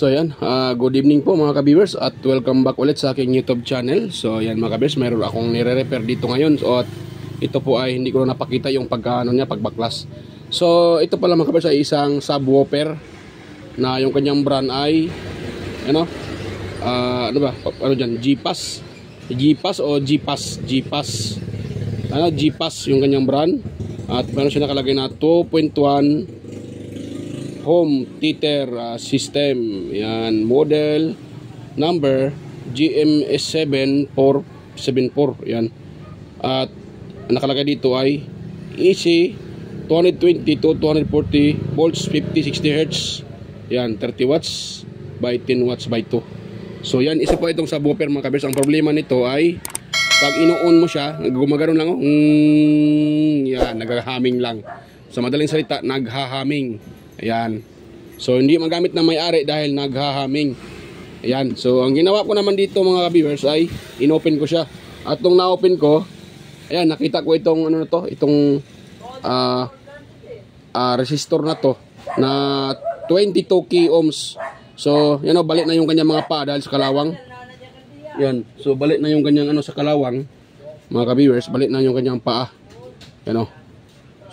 So yan, good evening po mga ka-viewers at welcome back ulit sa aking YouTube channel. So yan mga ka-viewers, mayroon akong nire-repair dito ngayon. So at ito po ay hindi ko na napakita yung pagkaano niya, pagbaklas. So ito pala mga ka-viewers ay isang subwoofer na yung kanyang brand ay ano ba? Ano diyan? G-Pass. G-Pass o G-Pass? G-Pass. Ano, G-Pass yung kanyang brand. At meron siya nakalagay na 2.1 home theater system. Yan, model number GMS7474. Yan. At nakalagay dito ay AC 220 to 240 volts 50-60 Hz. Yan, 30 watts by 10 watts by 2. So yan, isa po itong subwoofer mga kabers. Ang problema nito ay pag ino-on mo siya, gumagano'n lang, yan, naghahaming lang. Sa madaling salita, naghahaming. Ayan. So hindi magamit na may-ari dahil naghahaming. Ayan. So ang ginawa ko naman dito mga viewers ay inopen ko siya. At nung na-open ko, ayan, nakita ko itong ano na to, itong resistor na to na 22 k ohms. So yan o, balik na yung kanyang mga paa dahil sa kalawang. Yan. So balik na yung kanyang ano sa kalawang. Mga viewers, balik na yung kanyang paa. Yan o.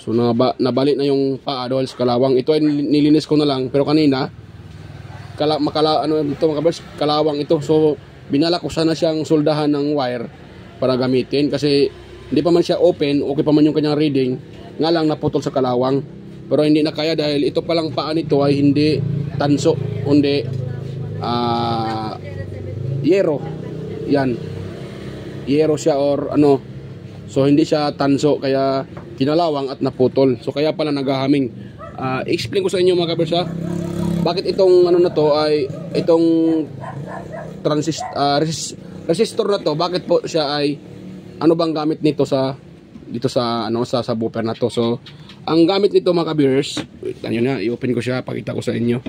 So nabalik na yung paa dahil sa kalawang. Ito ay nilinis ko na lang, pero kanina kalawang ito. So binala ko sana siyang soldahan ng wire para gamitin kasi hindi pa man siya open, okay pa man yung kanyang reading, nga lang naputol sa kalawang. Pero hindi na kaya dahil ito palang paa nito ay hindi tanso, kundi yero. Yan. Yero siya or ano. So hindi siya tanso kaya kinalawang at naputol. So kaya pala naghahaming. Explain ko sa inyo mga kabers ha. Bakit itong ano na to ay itong resistor na to, bakit po siya ay ano bang gamit nito sa dito sa ano sa subwoofer na to. So ang gamit nito mga kabers, ayun na, i-open ko siya, pakita ko sa inyo.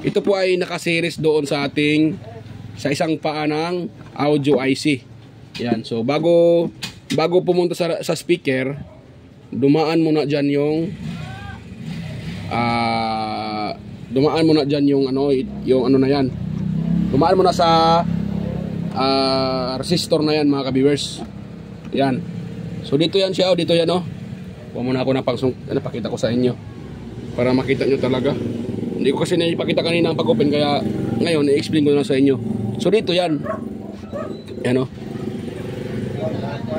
Ito po ay naka-series doon sa sa isang paa ng audio IC. Yan. So bago pumunta sa speaker, dumaan muna diyan yung ano na yan. Dumaan muna sa resistor na yan mga ka-viewers. Yan. So dito yan siya, dito yan oh. Kuha muna ako ng pakita ko sa inyo para makita nyo talaga. Hindi ko kasi naipakita kanina ang pag-open, kaya ngayon i-explain ko na sa inyo. So dito yan. Yan oh.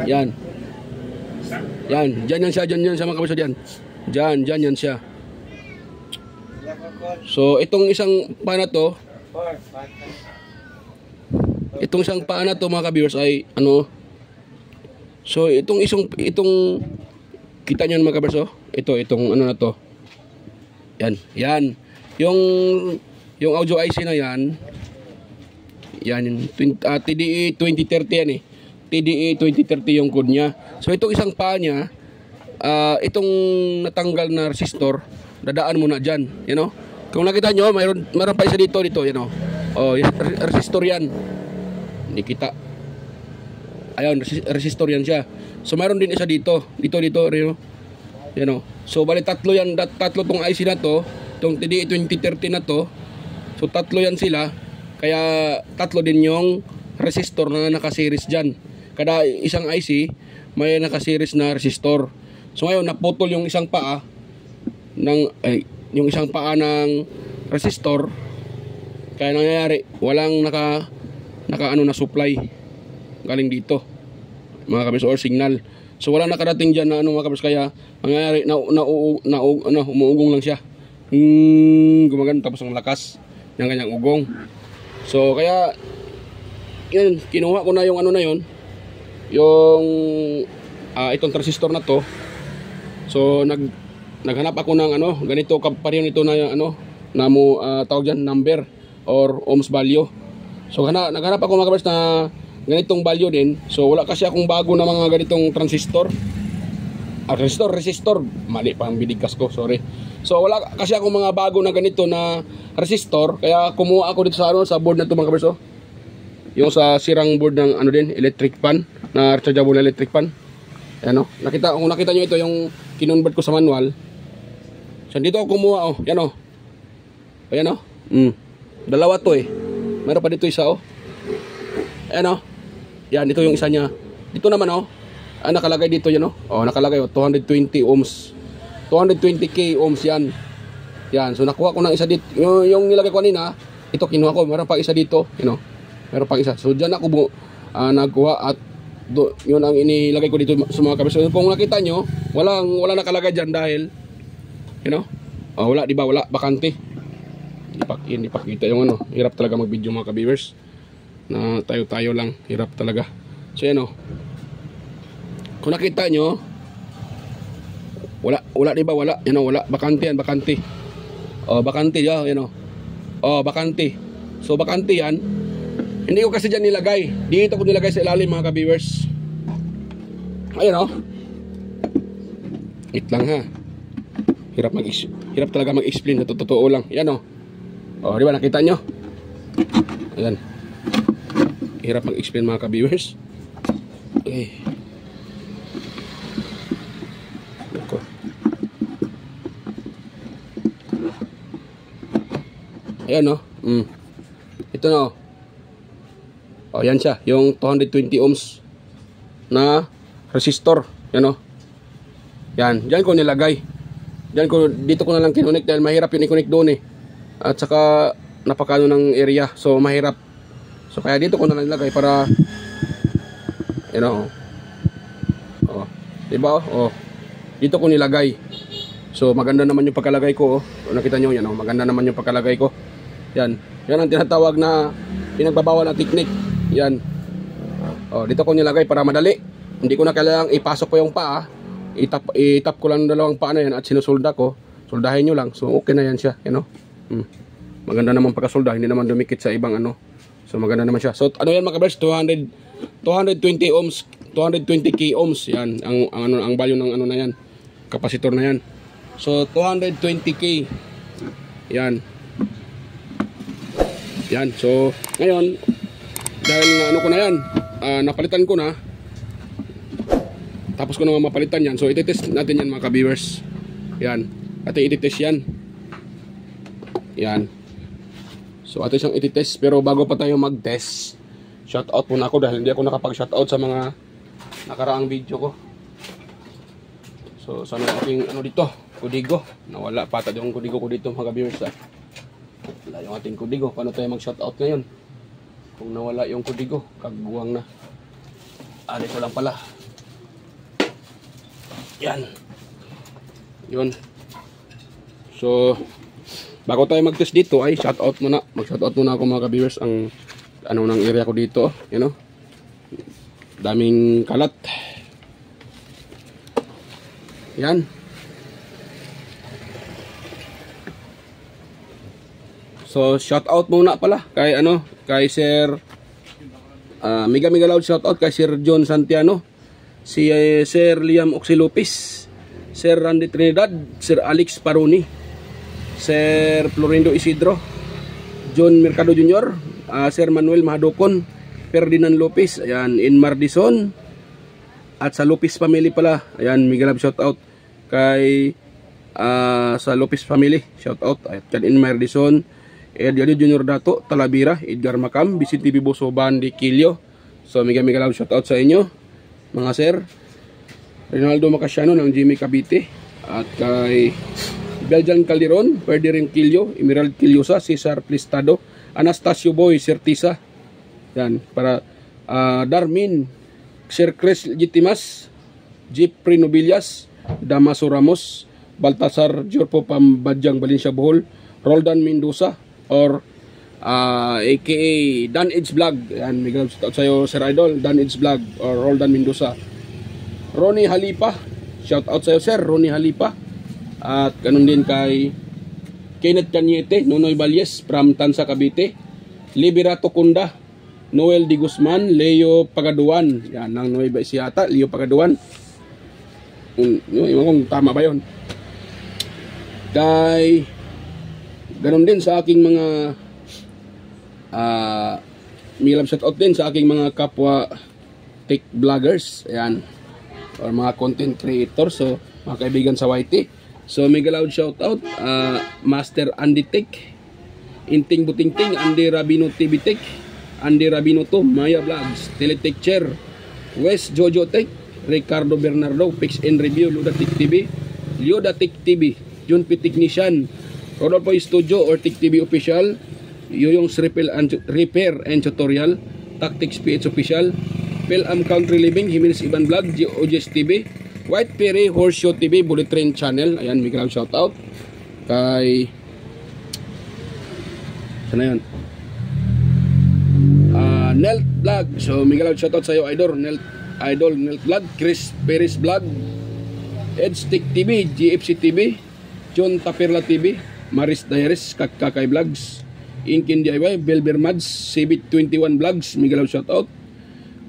Yan. Yan, dyan yan siya, dyan siya mga kabisa, dyan. Dyan yan siya. So, itong isang paa na to, mga ka-viewers ay, ano, so, itong kita nyo mga ka-viewers, oh, itong ano na to. Yan. Yung audio IC na yan, TDE 2030 yan eh. TDE 2030 yung code niya. So itong isang paa niya, itong natanggal na resistor, dadaan muna dyan, you know. Kung nakita nyo, mayroon pa isa dito, you know. Oh, resistor yan. Hindi kita. Ayun, resistor yan siya. So mayroon din isa dito, you know. So bali tatlo yan, tatlo tong IC na to, tong TDE 2030 na to. So tatlo yan sila, kaya tatlo din yung resistor na naka-series dyan. Kada isang IC may naka-series na resistor. So ngayon naputol yung isang paa ng resistor. Kaya nangyayari, walang naka na supply galing dito. Mga kabis or signal. So wala nakarating diyan na mga kabis, kaya nangyayari umuugong lang siya. Gumagano tapos ang lakas ng kanyang ugong. So kaya yun, kinuha ko na yung ano na yun, yung itong transistor na to. So naghanap ako ng ano, ganito pareho nito na ano na mo tawag diyan number or ohms value. So naghanap ako mga kabers na ganitong value din. So wala kasi akong bago na mga ganitong transistor. Resistor, mali pa ang binigkas ko, sorry. So wala kasi akong mga bago na ganito na resistor, kaya kumuha ako dito sa board na to mga kabers, oh. Yung sa sirang board ng ano din, electric fan, na rechargeable electric fan. Ayan o. Kung nakita nyo ito, yung kinonvert ko sa manual. So dito ako kumuha o. Yan o. Ayan o. Dalawa to eh. Meron pa dito isa oh. Ayan oh. Yan, ito yung isa niya. Dito naman oh. Nakalagay dito yan oh. Oh, nakalagay oh, 220 ohms. 220k ohms yan. Yan, so nakuha ko ng isa dito. Yung nilagay ko kanina, ito kinuha ko. Meron pa isa dito, meron pa isa. So diyan ako nagkuha at yun ang inilagay ko dito sa mga kabis. So kung nakita nyo, wala nakalagay dyan dahil wala, di ba? Wala, bakante. Hindi pakita yung hirap talaga mag-video mga ka-viewers. Na tayo lang, hirap talaga. So yan kung nakita nyo, wala di ba? Wala, wala, bakante yan, bakante. Oh, bakante yan, Oh, bakante. So bakante yan. Hindi ko kasi dyan nilagay. Dito ko nilagay sa ilalim mga ka-viewers. Ayun Wait lang ha. Hirap talaga mag-explain na totoo lang. Yan Oh, di ba nakita nyo? Ayan. Hirap mag-explain mga ka-viewers. Okay. Ako. Ayan Ito na Oh, yan siya. Yung 220 ohms na resistor. Yan Yan. Diyan ko nilagay. Dito ko na lang kinunik dahil mahirap yung i-connect doon eh. At saka napakano ng area. So mahirap. So kaya dito ko na lang nilagay para Oh. Diba oh? Dito ko nilagay. So maganda naman yung pagkalagay ko Nakita nyo yan maganda naman yung pagkalagay ko. Yan. Yan ang tinatawag na pinagbabawal na technique. Yan. Oh, dito ko nilagay para madali. Hindi ko na kailangang ipasok ko yung paa. Itap ko lang dalawang paa na yan at sinusolda ko. Soldahin nyo lang. So okay na yan siya, Maganda naman pagkasolda, hindi naman dumikit sa ibang So maganda naman siya. So yan mga kabers, 220 ohms, 220k ohms. Yan ang value ng na yan. Kapasitor na yan. So 220k. Yan. Yan. So ngayon dahil ko na yan, napalitan ko na. Tapos ko na mapalitan yan. So ititest natin yan mga ka-viewers. Yan. Ating ititest yan. Yan. So atin siyang ititest. Pero bago pa tayo mag-test, shoutout muna ako dahil hindi ako nakapag-shoutout sa mga nakaraang video ko. So sana ating dito, kudigo. Nawala pa yung kudigo ko dito mga ka-viewers Wala yung ating kudigo. Paano tayo mag-shoutout ngayon? Kung nawala yung kudigo, kagbuwang na. Dito lang pala. Yan. Yun. So, bago tayo mag-test dito ay shoutout muna. Mag-shoutout muna ako mga ka-viewers ang ng area ko dito. Daming kalat. Yan. So, shoutout muna pala kay kay Sir Mega Loud shoutout kay Sir John Santiano, si Sir Liam Oxilopis, Sir Randy Trinidad, Sir Alex Paroni, Sir Florindo Isidro, John Mercado Jr., Sir Manuel Mahadokon, Ferdinand Lopez, ayan, Inmar Dison, at sa Lopez family pala, ayan, Mega Love shoutout kay sa Lopez family, shoutout, at Inmar Dison, Edgardo Junior Dato, Talavera, Edgar Macam, Vicente Biboso, Bandi, Kilio. So mega love shoutout sa inyo mga sir. Rinaldo Macasiano ng Jimmy Cavite, at kay Beljan Calderon, Ferdinand Kilio, Emerald Kiliosa, Cesar Plistado, Anastasio Boy Certisa. Yan, para Darmin, Sir Chris Legitimas, Jeep Prinobilias, Damaso Ramos, Baltasar Jorpo Pambadjang Valencia Bohol, Roldan Mendoza, or aka Dan Edge Vlog. Yan, may shout out sa'yo Sir Idol, Dan Edge Vlog or Roldan Mendoza. Ronnie Halipa, shout out sa'yo Sir Ronnie Halipa. At ganun din kay Kenneth Cañete, Nonoy Valles from Tansa Cavite, Liberato Kunda, Noel Di Guzman, Leo Pagaduan. Yan, ng Nueva Ecija, Leo Pagaduan. Yung kung tama ba yun. Kay ganun din sa aking mga may love shout out din sa aking mga kapwa tech vloggers, ayan, or mga content creators, so mga kaibigan sa YT. So mega loud shout out Master Andy Tech, Inting Butingting, Andy Rabino TV Tech, Andy Rabino to, Maya Vlogs, Teletech Chair, West Jojo Tech, Ricardo Bernardo, Pix and Review, Ludatic TV, Ludatic TV, Junpi Technician, Rodolfo Studio or Tech TV Official, Yoyong's Repair and Tutorial, Tactics PH Official, Pelham Country Living, Jimenez Iban Vlog, GOJS TV, White Perry, Horseshoe TV, Bullet Train Channel. Ayan, may ground shoutout. Kay... Sana yun? Nelt Vlog. So, may ground shoutout sa iyo, Idol. Nelt Vlog, Chris Perez Vlog, Edstick TV, GFC TV, John Taperla TV, Maris Diaries, Kakay Vlogs, Inkin DIY, Belber Mads, Cebit 21 Vlogs, Miguel shoutout.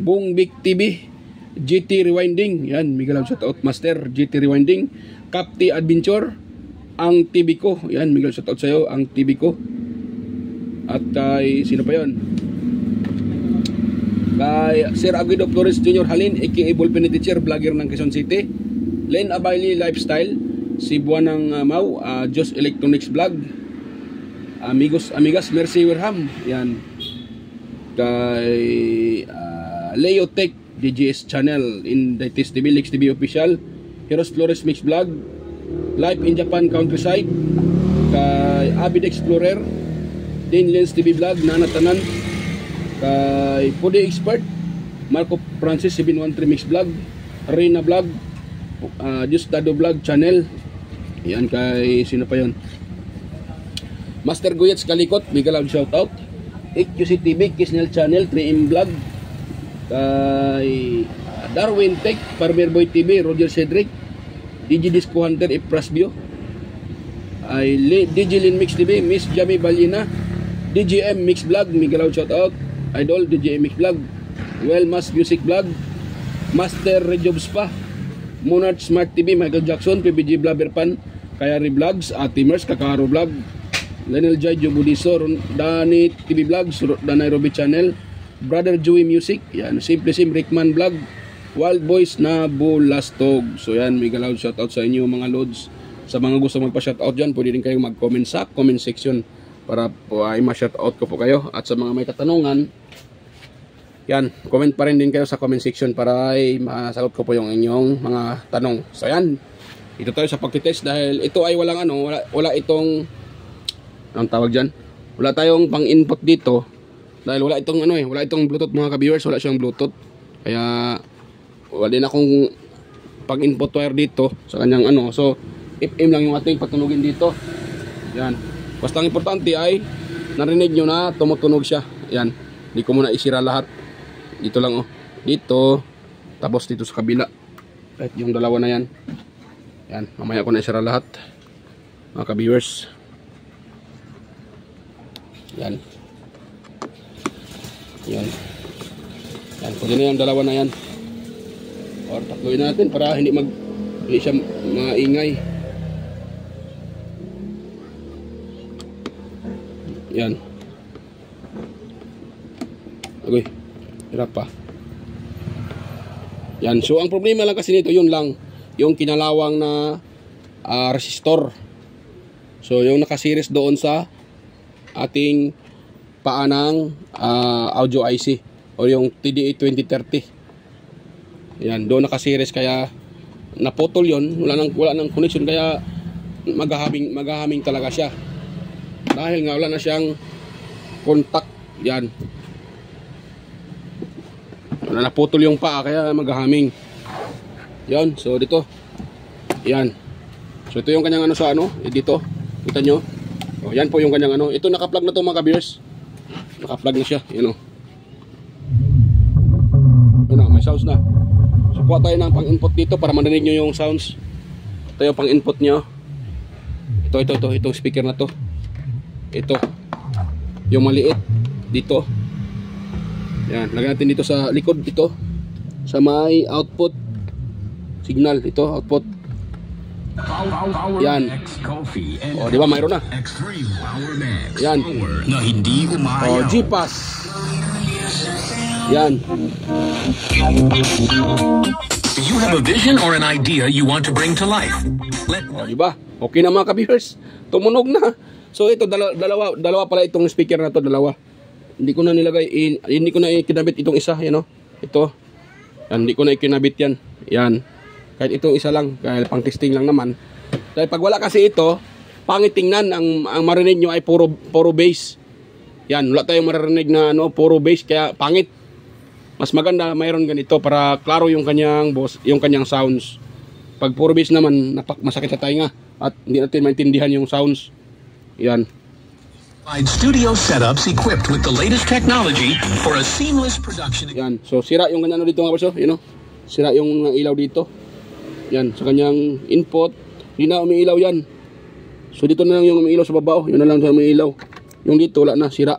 Bong Big TV, GT Rewinding, yan, Miguel shoutout. Master, GT Rewinding, Capti Adventure, Ang TV ko, yan, Miguel shoutout sa'yo, Ang TV ko. At kay, sino pa yun? Kay Sir Aguido Flores Jr. Halin, aka Ballpen Teacher, vlogger ng Quezon City. Len Abaili Lifestyle, Cebuan ng Mau, Just Electronics Vlog, Amigas Mercy Werham, yan. Kay Leo Tech DGS Channel, Indaitis TV, Lex TV Official, Heroes Flores Mix Vlog, Live in Japan Countryside, kay Avid Explorer, Dane Lens TV Vlog, Nana Tanan, kay Pudi Expert, Marco Francis 713 Mix Vlog, Reina Vlog, Just Dado Vlog Channel, yan. Kay sino pa yon? Master Guyets Kalikot, big loud shoutout. EQC TV, Kisnel Channel, 3M Vlog, kay Darwin Tech, Farmer Boy TV, Roger Cedric, DJ Disco Hunter, Ifrasbio, ay DJ Lin Mix TV, Miss Jamie Balina, DJM Mix Vlog, big loud shoutout. Idol, DJM Mix Vlog, Well Mas Music Vlog, Master Rejobs pa, Monarch Smart TV, Michael Jackson, PBG Blabberpan, Kayari Vlogs, Atimers, Kakaro Vlog, Lenel Jai, Jobudiso, Dani TV Vlogs, Danay Robi Channel, Brother Joey Music, yan, Simple Sim, Rickman Vlog, Wild Boys na Bulastog. So yan, mega loud shoutout sa inyo mga loads. Sa mga gusto magpa-shoutout dyan, pwede rin kayong mag-comment sa comment section para po ay ma-shoutout ko po kayo. At sa mga may katanungan, yan, comment pa rin din kayo sa comment section para ay masagot ko po yung inyong mga tanong. So yan, ito tayo sa pagtitest dahil ito ay walang wala itong anong tawag dyan? Wala tayong pang-input dito dahil wala itong wala itong Bluetooth mga ka-viewers, wala siyang Bluetooth. Kaya wala din akong pang-input wire dito sa kanyang So, FM lang yung ating patunugin dito. Yan. Basta ang importante ay narinig nyo na tumutunog siya. Yan. Hindi ko muna isira lahat. Dito lang dito. Tapos dito sa kabila. Kahit yung dalawa na yan. Yan. Mamaya ko na isira lahat. Mga ka-viewers. Yan. Yan. Yan. Pwede na yung dalawa na yan. Or tatluin natin para hindi siya maingay. Yan. Okay. Hirap pa. Yan. So ang problema lang kasi nito, yun lang. Yung kinalawang na resistor. So yung nakasiris doon sa ating paanang audio IC o yung TDA 2030. Yan, doon nakasiris kaya naputol yon, wala nang connection kaya maghahaming talaga siya. Dahil nga wala na siyang contact. Yan. Wala naputol yung paa kaya maghahaming. Yan, so dito. Yan. So ito yung kanyang sa dito. Kita nyo? O, yan po yung kanyang Ito naka-plug na to mga ka-viewers. Naka-plug na siya. Yan Yan may sounds na. So kuha tayo ng pang-input dito para marinig nyo yung sounds. Ito yung pang-input nyo. Itong speaker na to. Ito. Yung maliit. Dito. Yan. Lagyan natin dito sa likod ito. Sa may output signal. Ito, output. Yan. O, di ba mayroon na? Yan. O, G-Pass. Yan. Do you have a vision or an idea you want to bring to life? O, di ba? Okay na mga ka-viewers. Tumunog na. So ito dalawa pala itong speaker na to, dalawa. Hindi ko na nilagay hindi ko na ikinabit itong isa, yan oh. Ito. Yan, hindi ko na ikinabit yan. Yan. Kahit itong isa lang, kahit pang testing lang naman. Dahil pag wala kasi ito, pangit tingnan, ang marinig nyo ay puro bass. Yan, wala tayong maririnig na puro bass, kaya pangit. Mas maganda mayroon ganito para klaro yung kanyang sounds. Pag puro bass naman, masakit sa tainga at hindi natin maintindihan yung sounds. Yan. Studio setups equipped with the latest technology for a seamless production. Yan. So sira yung ganyan dito mga kabarso, Sira yung ilaw dito. Yan, sa kanyang input, hindi na umiilaw yan. So dito na lang yung umiilaw sa baba, yun na lang sa umiilaw. Yung dito wala na, sira.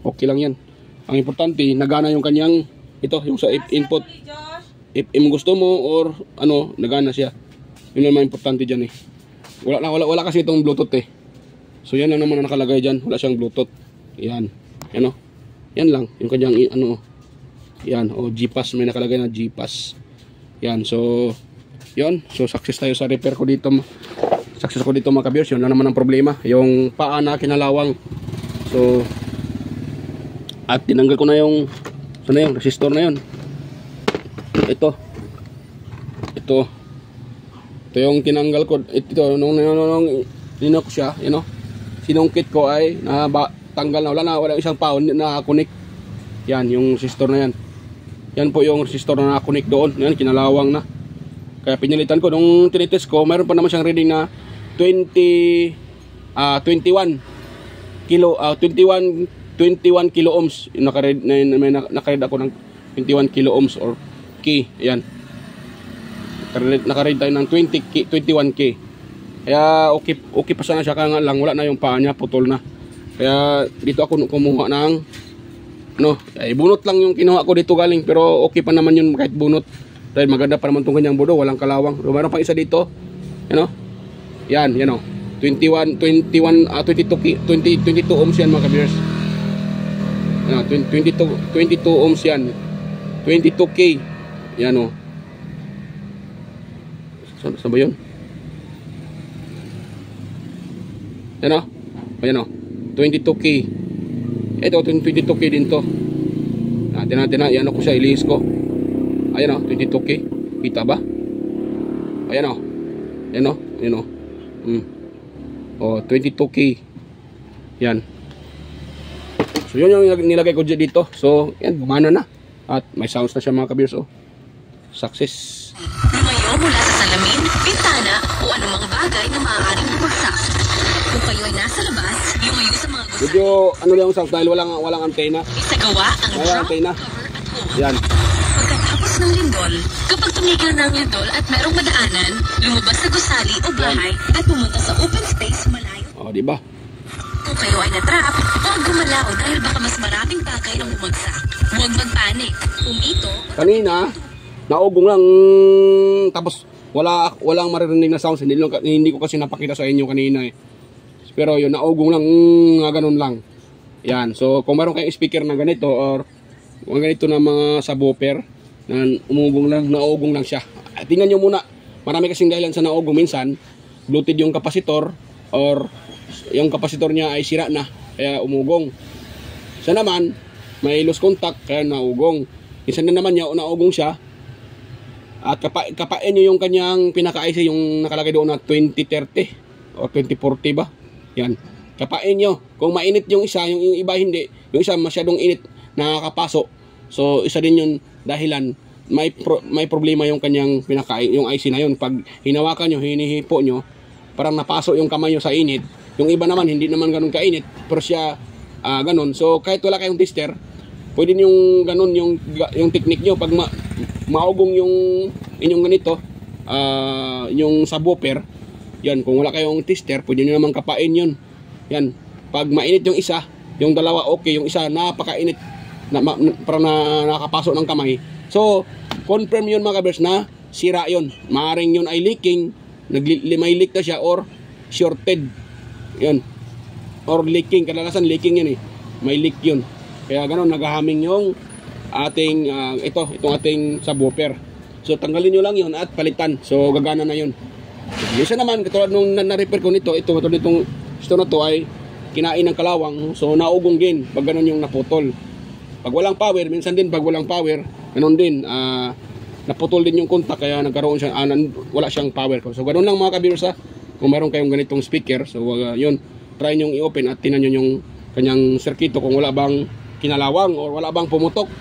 Okay lang yan. Ang importante, nagana yung kanyang yung sa input. If gusto mo or nagana siya. Yun naman importante diyan eh. Wala kasi itong Bluetooth eh. So yan lang naman ang nakalagay diyan, wala siyang Bluetooth. Yan. Yan lang yung kanyang yan, G-Pass, may nakalagay na G-Pass. Yan, so yun, so success tayo sa repair ko dito. Success ko dito mga ka-viewers. Yun na naman ang problema, yung paa na kinalawang. So at tinanggal ko na yung resistor na yun. Ito yung tinanggal ko. Ito nung linok siya, sinungkit ko ay tanggal na, wala isang pound na connect. Yan yung resistor na yan. Yan po yung resistor na connect doon. Yan, kinalawang na. Kaya pinilitan ko nung tinitest ko, mayroon pa naman siyang reading na 21 kilo ohms. Nakaread ako ng 21 kilo ohms or K. Ayan. Nakaread tayo ng 21K. Kaya okay pa sana siya, kaya lang wala na yung paa niya, putol na. Kaya dito ako kumuha ng bunot lang yung kinuha ko dito galing, pero okay pa naman yun kahit bunot. Dahil maganda pa naman itong kanyang budo, walang kalawang. So, mayroon pa isa dito. Yan, 22 ohms yan mga ka-viewers. 22 ohms yan. 22K. Yan o. Saan ba yun? Yan o. Ayan o. 22K. Ito, 22K din to. Natin na. Yan o ko siya. Ilihis ko. Ayan o. 22K. Kita ba? Ayan o. Yan o. Yan o. 22K. Yan. So yun yung nilagay ko dito. So yan, gumana na. At may sounds na siya mga ka-viewers. Success. Lumayo mula sa salamin, bintana o anumang bagay na maaaring bumagsak. Kung kayo ay nasa labas, lumayo sa mga gusali. Medyo lang sounds dahil walang antena. Isagawa ang drum antena. cover at hold. Yan. Pagkatapos ng lindol, kapag tumigil na ang lindol at merong madaanan, lumabas sa gusali o bahay at pumunta sa open space malayo. Diba? Kung kayo ay natrap, huwag gumalaw dahil baka mas maraming bagay ang bumagsak. Huwag magpanik. Umito. Kanina, naugong lang, tapos walang maririnig na sounds. Hindi ko kasi napakita sa inyo kanina eh. Pero yun, naugong lang, ganun lang. Yan, so kung meron kayong speaker na ganito or ganito na mga subwoofer na naugong lang siya. Tingnan nyo muna, marami kasing dahilan sa naugong. Minsan, bloated yung kapasitor or yung kapasitor niya ay sira na, kaya umugong. Isa naman, may loose contact, kaya naugong. Isa na naman niya, naugong siya. At kapain nyo yung kanyang pinaka-IC, yung nakalagay doon na 2030 o 2040 ba? Yan. Kapain nyo. Kung mainit yung isa, yung iba hindi. Yung isa masyadong init, nakakapaso. So, isa din yung dahilan. May problema yung kanyang yung IC na yun. Pag hinawakan nyo, hinihipo nyo, parang napaso yung kamay nyo sa init. Yung iba naman, hindi naman ganun kainit. Pero siya, ganun. So, kahit wala kayong tester, pwede yung ganun, yung technique nyo. Pag maugong yung inyong ganito, yung subwoofer, yan, kung wala kayong tester, pwede nyo naman kapain yun. Yan, pag mainit yung isa, yung dalawa okay, yung isa napakainit, parang nakapasok ng kamay. So, confirm yun mga kabers na sira yun. Maaring yun ay leaking, may leak na siya or shorted. Yun. Or leaking, kadalasan leaking yun eh. May leak yun. Kaya gano'n, naghahaming yung ating, itong ating subwoofer. So, tanggalin nyo lang yun at palitan. So, gagana na yun. Isa naman, katulad nung na-repair ko nito, ito, katulad nitong Ito na to ay kinain ng kalawang, so naugong din pag ganun yung naputol. Pag walang power, minsan din pag walang power, ganun din, naputol din yung kontak, kaya nagkaroon siya, wala siyang power. So ganun lang mga ka-viewers, kung meron kayong ganitong speaker, so yun, try nyong i-open at tingnan nyo yung kanyang circuito kung wala bang kinalawang o wala bang pumutok.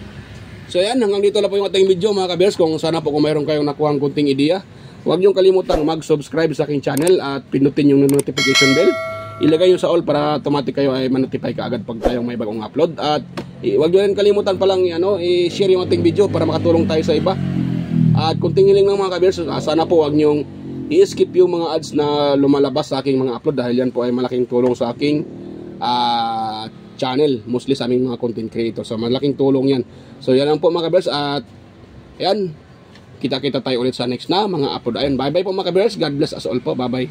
So yan, hanggang dito lang po yung ating video mga ka-viewers. Kung sana po kung meron kayong nakuhang kunting ideya, huwag nyong kalimutang mag-subscribe sa aking channel at pindutin yung notification bell. Ilagay nyo sa all para automatic kayo ay manotify ka agad pag tayong may bagong upload. At huwag nyo rin kalimutan palang i-share yung ating video para makatulong tayo sa iba. At kung tingin lang mga ka-viewers, sana po huwag nyong i-skip yung mga ads na lumalabas sa aking mga upload, dahil yan po ay malaking tulong sa aking channel, mostly sa aming mga content creator. So malaking tulong yan. So yan lang po mga ka-viewers, at yan, kita-kita tayo ulit sa next na mga upload. Ayun, bye bye po mga ka-viewers. God bless us all po. Bye bye.